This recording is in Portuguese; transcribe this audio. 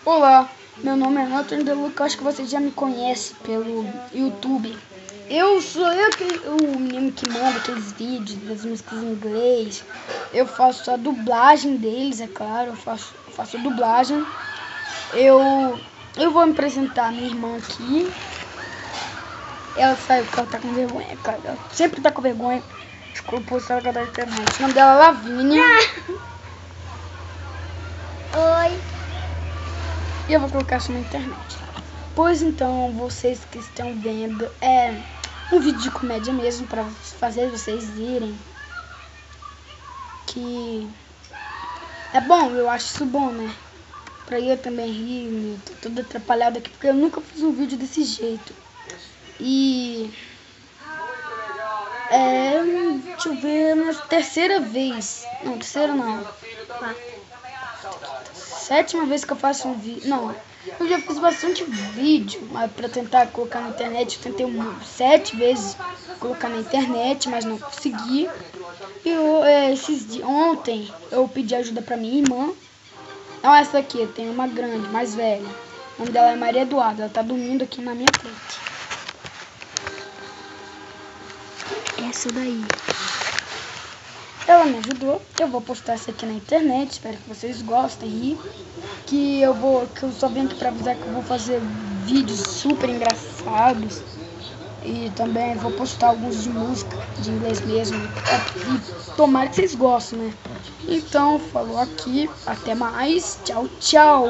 Olá, meu nome é Nathan De Luca, acho que você já me conhece pelo YouTube. Sou o menino que manda aqueles vídeos das músicas em inglês. Eu faço a dublagem deles, é claro, eu faço a dublagem. Eu vou me apresentar a minha irmã aqui. Ela saiu porque ela tá com vergonha, cara. Ela sempre tá com vergonha. Desculpa, ela da internet. O nome dela é Lavínia. Oi. E eu vou colocar isso na internet. Pois então, vocês que estão vendo, um vídeo de comédia mesmo, para fazer vocês virem que é bom, eu acho isso bom, né? Pra eu também rir, tô todo atrapalhado aqui, porque eu nunca fiz um vídeo desse jeito. E deixa eu ver, minha terceira vez, não, terceira não, sétima vez que eu faço um vídeo, não, eu já fiz bastante vídeo, mas pra tentar colocar na internet, eu tentei 7 vezes colocar na internet, mas não consegui. E ontem eu pedi ajuda pra minha irmã. Não, essa aqui, eu tenho uma grande, mais velha. O nome dela é Maria Eduarda, ela tá dormindo aqui na minha frente. Essa daí. Ela me ajudou, eu vou postar isso aqui na internet, espero que vocês gostem e que eu só venho aqui pra avisar que eu vou fazer vídeos super engraçados e também vou postar alguns de música, de inglês mesmo, e tomara que vocês gostem, né? Então, falou aqui, até mais, tchau, tchau!